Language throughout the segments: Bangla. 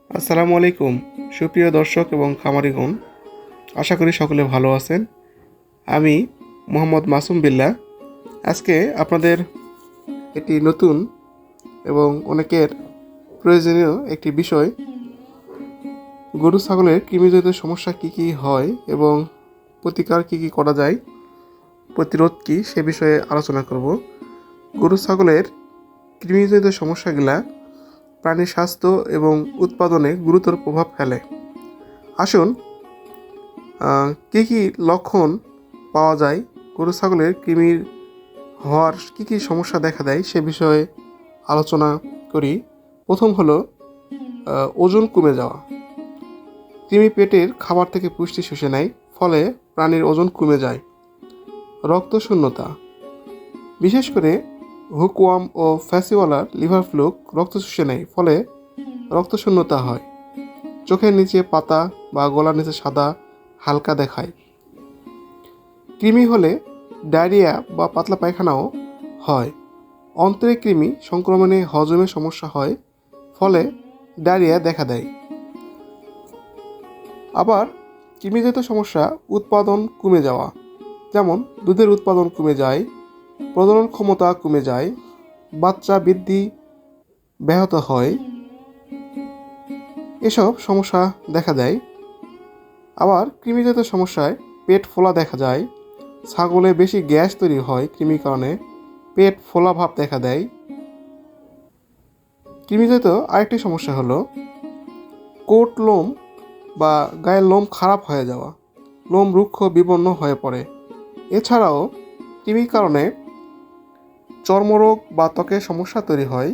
আসসালামু আলাইকুম সুপ্রিয় দর্শক এবং খামারিগণ, আশা করি সকলে ভালো আছেন। আমি মোহাম্মদ মাসুম বিল্লাহ আজকে আপনাদের একটি নতুন এবং অনেকের প্রয়োজনীয় একটি বিষয়, গরু ছাগলের কৃমিজনিত সমস্যা কি কি হয় এবং প্রতিকার কি কি করা যায়, প্রতিরোধ কি সে বিষয়ে আলোচনা করব। গরু ছাগলের কৃমিজনিত সমস্যাগুলা প্রাণীর স্বাস্থ্য এবং উৎপাদনে গুরুতর প্রভাব ফেলে। আসুন কী কী লক্ষণ পাওয়া যায়, গরু ছাগলের কৃমির হওয়ার কী কী সমস্যা দেখা দেয় সে বিষয়ে আলোচনা করি। প্রথম হলো ওজন কমে যাওয়া। কৃমি পেটের খাবার থেকে পুষ্টি শুষে নেয়, ফলে প্রাণীর ওজন কমে যায়। রক্তশূন্যতা, বিশেষ করে হুকওয়ার্ম ও ফ্যাসিওলার লিভার ফ্লুক রক্ত শুষে নেয়, ফলে রক্তশূন্যতা হয়। চোখের নিচে পাতা বা গলার নিচে সাদা হালকা দেখায়। কৃমি হলে ডায়রিয়া বা পাতলা পায়খানাও হয়। অন্ত্রে কৃমি সংক্রমণে হজমে সমস্যা হয়, ফলে ডায়রিয়া দেখা দেয়। আবার কৃমিজাত সমস্যা উৎপাদন কমে যাওয়া, যেমন দুধের উৎপাদন কমে যায়, প্রজনন ক্ষমতা কমে যায়, বাচ্চা বৃদ্ধি ব্যাহত হয়, এসব সমস্যা দেখা দেয়। আবার কৃমিজাত সমস্যায় পেট ফোলা দেখা যায়। ছাগলে বেশি গ্যাস তৈরি হয় কৃমির কারণে, পেট ফোলা ভাব দেখা দেয়। কৃমিজাত আরেকটি সমস্যা হলো কোট লোম বা গায়ের লোম খারাপ হয়ে যাওয়া, লোম রুক্ষ বিবর্ণ হয়ে পড়ে। এছাড়াও কৃমির কারণে চর্মরোগ বা ত্বকের সমস্যা তৈরি হয়।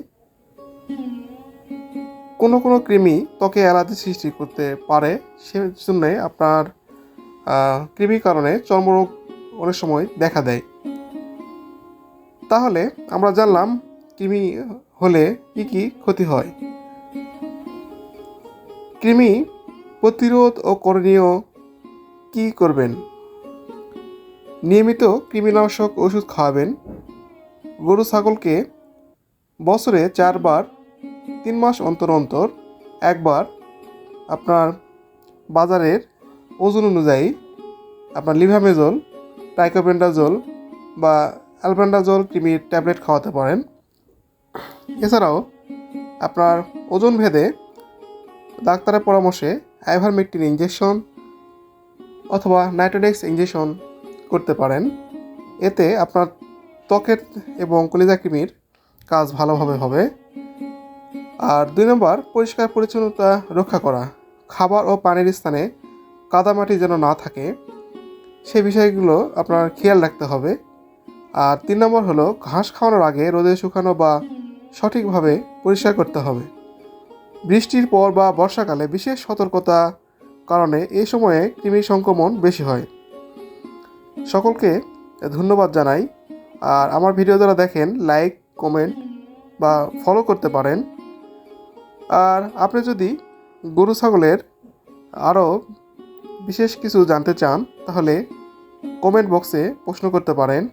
কোনো কোনো কৃমি ত্বকে অ্যালার্জি সৃষ্টি করতে পারে, সেজন্য আপনার কৃমির কারণে চর্মরোগ অনেক সময় দেখা দেয়। তাহলে আমরা জানলাম কৃমি হলে কি কি ক্ষতি হয়। কৃমি প্রতিরোধ ও করণীয় কি করবেন? নিয়মিত কৃমিনাশক ওষুধ খাওয়াবেন। গরু ছাগলকে বছরে 4 বার 3 মাস অন্তর অন্তর একবার আপনার বাজারের ওজন অনুযায়ী আপনার লিভামেজল, টাইকোবেন্ডাজোল বা অ্যালবেন্ডাজোল কৃমির ট্যাবলেট খাওয়াতে পারেন। এছাড়াও আপনার ওজন ভেদে ডাক্তারের পরামর্শে আইভারমেকটিন ইঞ্জেকশন অথবা নাইট্রোডেক্স ইঞ্জেকশন করতে পারেন। এতে আপনার ত্বকের এবং কলিজা কৃমির কাজ ভালোভাবে হবে। আর 2 নম্বর, পরিষ্কার পরিচ্ছন্নতা রক্ষা করা। খাবার ও পানির স্থানে কাদামাটি যেন না থাকে, সে বিষয়গুলো আপনার খেয়াল রাখতে হবে। আর 3 নম্বর হলো ঘাস খাওয়ানোর আগে রোদে শুকানো বা সঠিকভাবে পরিষ্কার করতে হবে। বৃষ্টির পর বা বর্ষাকালে বিশেষ সতর্কতা কারণে এই সময়ে কৃমি সংক্রমণ বেশি হয়। সকলকে ধন্যবাদ জানাই। আর আমার ভিডিও যারা দেখেন, লাইক, কমেন্ট বা ফলো করতে পারেন। আর আপনি যদি গরু ছাগলের আরও বিশেষ কিছু জানতে চান, তাহলে কমেন্ট বক্সে প্রশ্ন করতে পারেন।